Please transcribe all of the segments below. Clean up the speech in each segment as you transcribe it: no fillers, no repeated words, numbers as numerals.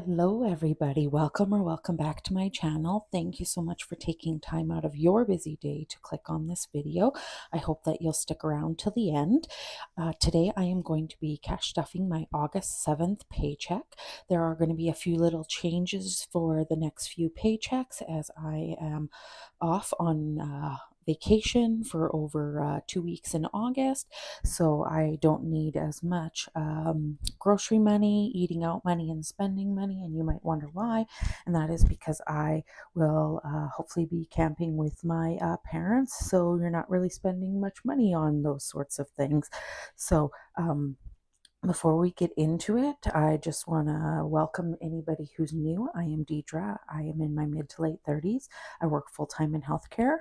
Hello, everybody. Welcome back to my channel. Thank you so much for taking time out of your busy day to click on this video. I hope that you'll stick around till the end. Today, I am going to be cash stuffing my August 7th paycheck. There are going to be a few little changes for the next few paychecks as I am off on vacation for over 2 weeks in August, so I don't need as much grocery money, eating out money, and spending money. And you might wonder why, and that is because I will hopefully be camping with my parents, so you're not really spending much money on those sorts of things. So before we get into it, I just want to welcome anybody who's new. I am Deidre. I am in my mid to late 30s. I work full-time in healthcare.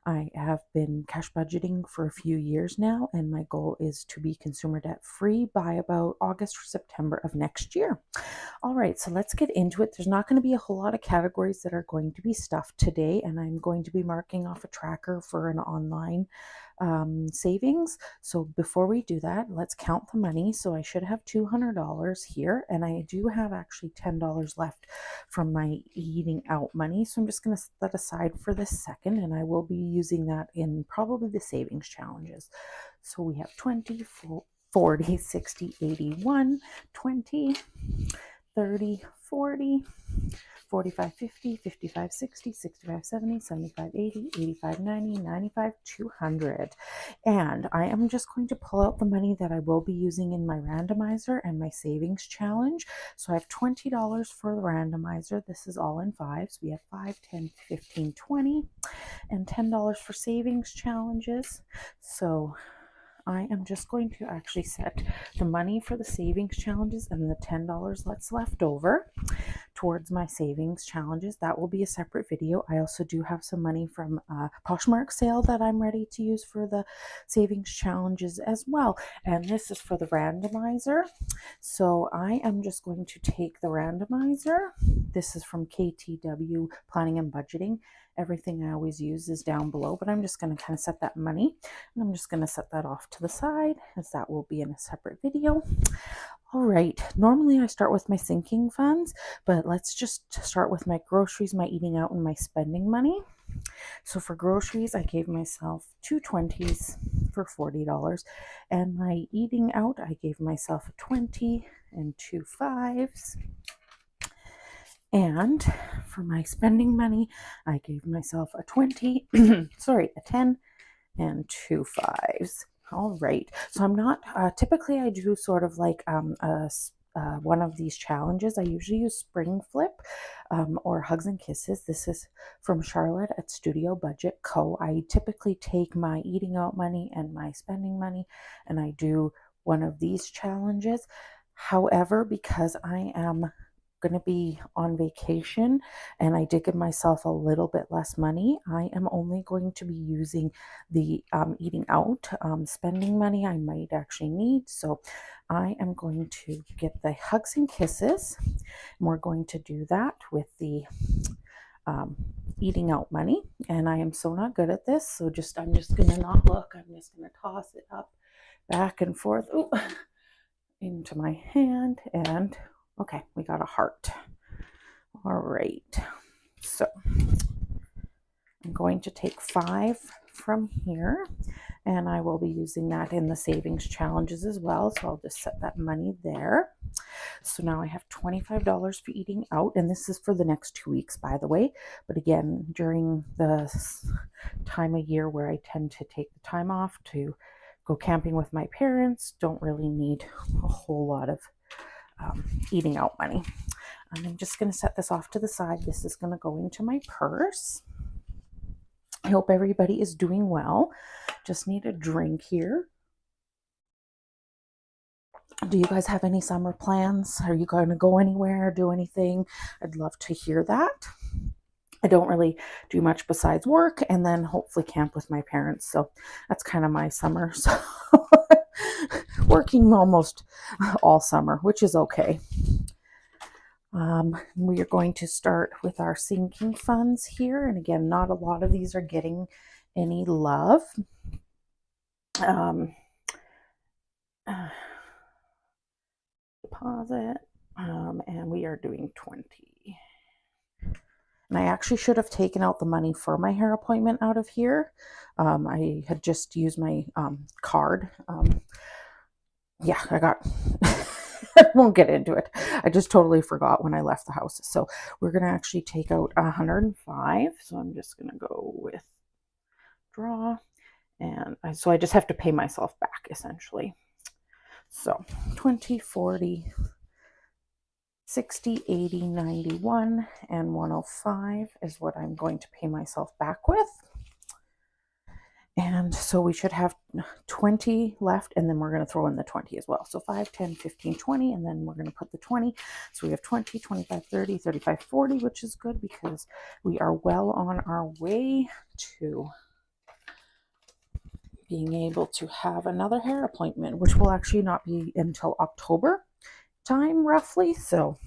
I have been cash budgeting for a few years now, and my goal is to be consumer debt free by about August or September of next year. All right, so let's get into it. There's not going to be a whole lot of categories that are going to be stuffed today, and I'm going to be marking off a tracker for an online savings. So before we do that, let's count the money. So I should have $200 here, and I do have actually $10 left from my eating out money. So I'm just going to set that aside for this second, and I will be using that in probably the savings challenges. So we have 20, 40, 60, 81, 20, 30, 40, 45, 50, 55, 60, 65, 70, 75, 80, 85, 90, 95, 200. And I am just going to pull out the money that I will be using in my randomizer and my savings challenge. So I have $20 for the randomizer. This is all in fives. We have 5, 10, 15, 20, and $10 for savings challenges. So I am just going to actually set the money for the savings challenges and the $10 that's left over towards my savings challenges. That will be a separate video. I also do have some money from a Poshmark sale that I'm ready to use for the savings challenges as well. And this is for the randomizer. So I am just going to take the randomizer. This is from KTW Planning and Budgeting. Everything I always use is down below, but I'm just going to kind of set that money, and I'm just going to set that off to the side as that will be in a separate video. All right, normally I start with my sinking funds, but let's just start with my groceries, my eating out, and my spending money. So for groceries, I gave myself two 20s for $40, and my eating out, I gave myself a 20 and two 5s. And for my spending money, I gave myself a 20, sorry, a 10 and two 5s. All right. So I'm not, typically I do sort of like one of these challenges. I usually use Spring Flip or Hugs and Kisses. This is from Charlotte at Studio Budget Co. I typically take my eating out money and my spending money, and I do one of these challenges. However, because I am going to be on vacation and I did give myself a little bit less money, I am only going to be using the eating out. Spending money I might actually need, so I am going to get the Hugs and Kisses, and we're going to do that with the eating out money. And I am so not good at this, so I'm just gonna not look. I'm just gonna toss it up back and forth into my hand, and okay, we got a heart. All right, so I'm going to take 5 from here, and I will be using that in the savings challenges as well. So I'll just set that money there. So now I have $25 for eating out, and this is for the next 2 weeks, by the way. But again, during the time of year where I tend to take the time off to go camping with my parents, don't really need a whole lot of eating out money. And I'm just going to set this off to the side. This is going to go into my purse. I hope everybody is doing well. Just need a drink here. Do you guys have any summer plans? Are you going to go anywhere, do anything? I'd love to hear that. I don't really do much besides work and then hopefully camp with my parents. So that's kind of my summer. So working almost all summer, which is okay. We are going to start with our sinking funds here. And again, not a lot of these are getting any love. Deposit. And we are doing 20. And I actually should have taken out the money for my hair appointment out of here. I had just used my card. Yeah, I got, I won't get into it. I just totally forgot when I left the house. So we're going to actually take out 105. So I'm just going to go with draw. And so I just have to pay myself back essentially. So 20, 40, 60, 80, 91, and 105 is what I'm going to pay myself back with. And so we should have 20 left, and then we're going to throw in the 20 as well. So 5, 10, 15, 20, and then we're going to put the 20. So we have 20, 25, 30, 35, 40, which is good because we are well on our way to being able to have another hair appointment, which will actually not be until October time roughly. So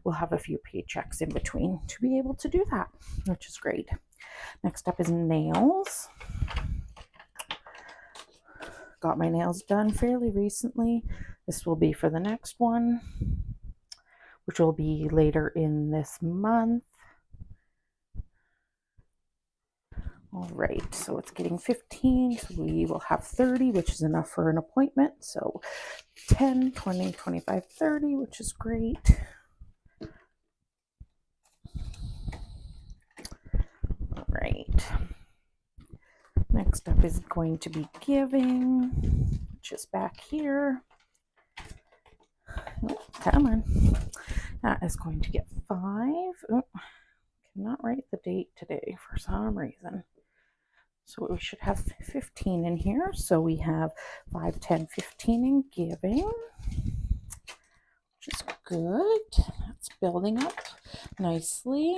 we'll have a few paychecks in between to be able to do that, which is great. Next up is nails. Got my nails done fairly recently. This will be for the next one, which will be later in this month. All right, so it's getting 15, so we will have 30, which is enough for an appointment. So 10, 20, 25, 30, which is great. All right. Next up is going to be giving, which is back here. Oh, come on. That is going to get 5. Oh, cannot write the date today for some reason. So we should have 15 in here. So we have 5, 10, 15 in giving, which is good. That's building up nicely.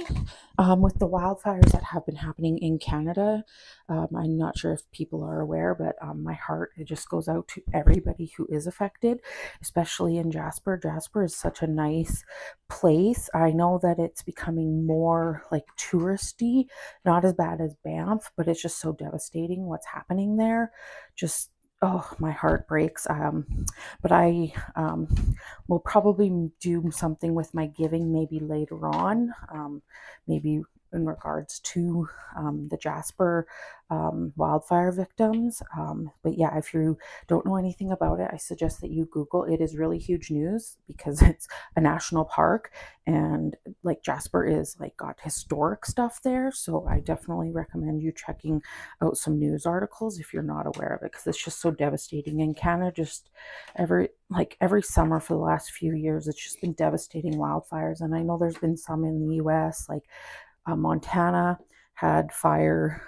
With the wildfires that have been happening in Canada, I'm not sure if people are aware, but my heart, it just goes out to everybody who is affected, especially in Jasper. Jasper is such a nice place. I know that it's becoming more like touristy, not as bad as Banff, but it's just so devastating what's happening there. Just, oh, my heart breaks. But I will probably do something with my giving maybe later on, maybe in regards to the Jasper wildfire victims. But yeah, if you don't know anything about it, I suggest that you Google. It is really huge news because it's a national park, and like Jasper is like got historic stuff there. So I definitely recommend you checking out some news articles if you're not aware of it, because it's just so devastating in Canada. Just every summer for the last few years, it's just been devastating wildfires. And I know there's been some in the US, like Montana had fire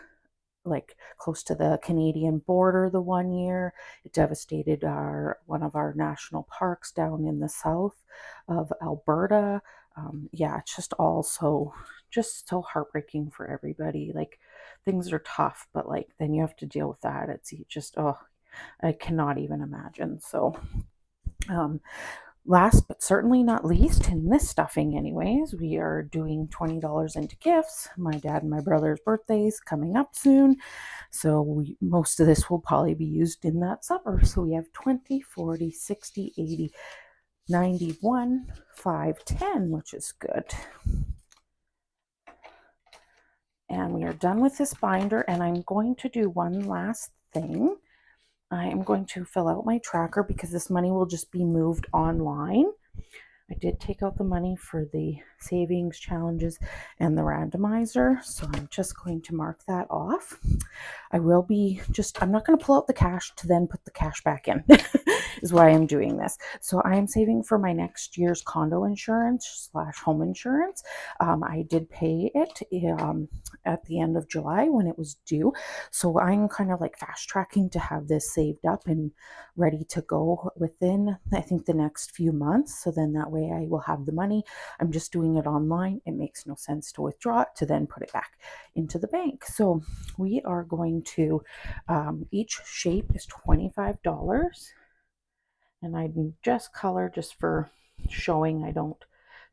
like close to the Canadian border the one year. It devastated one of our national parks down in the south of Alberta. Yeah, it's just also just so heartbreaking for everybody. Like things are tough, but like then you have to deal with that. It's just, oh, I cannot even imagine. So last but certainly not least, in this stuffing anyways, we are doing $20 into gifts. My dad and my brother's birthdays coming up soon, so most of this will probably be used in that supper. So we have 20, 40, 60, 80, 91, 5, 10, which is good. And we are done with this binder, and I'm going to do one last thing. I am going to fill out my tracker because this money will just be moved online. I did take out the money for the savings challenges and the randomizer, so I'm just going to mark that off. I'm not going to pull out the cash to then put the cash back in, is why I'm doing this. So I am saving for my next year's condo insurance / home insurance. I did pay it at the end of July when it was due. So I'm kind of like fast tracking to have this saved up and ready to go within, I think, the next few months. So then that way I will have the money. I'm just doing it online. It makes no sense to withdraw it to then put it back into the bank. So we are going to, each shape is $25. And I just color just for showing. I don't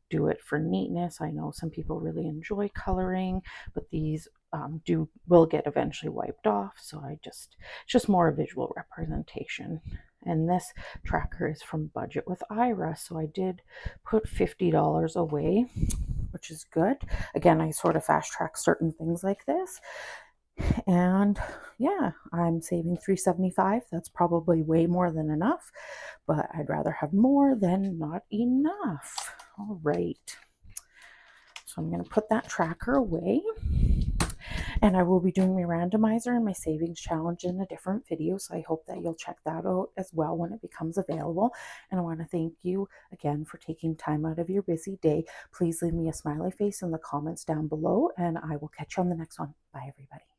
do it for neatness. I know some people really enjoy coloring, but these will get eventually wiped off. So it's just more a visual representation. And this tracker is from Budget with Ira. So I did put $50 away, which is good. Again, I sort of fast track certain things like this. And yeah, I'm saving $375. That's probably way more than enough, but I'd rather have more than not enough. All right. So I'm going to put that tracker away. And I will be doing my randomizer and my savings challenge in a different video. So I hope that you'll check that out as well when it becomes available. And I want to thank you again for taking time out of your busy day. Please leave me a smiley face in the comments down below, and I will catch you on the next one. Bye, everybody.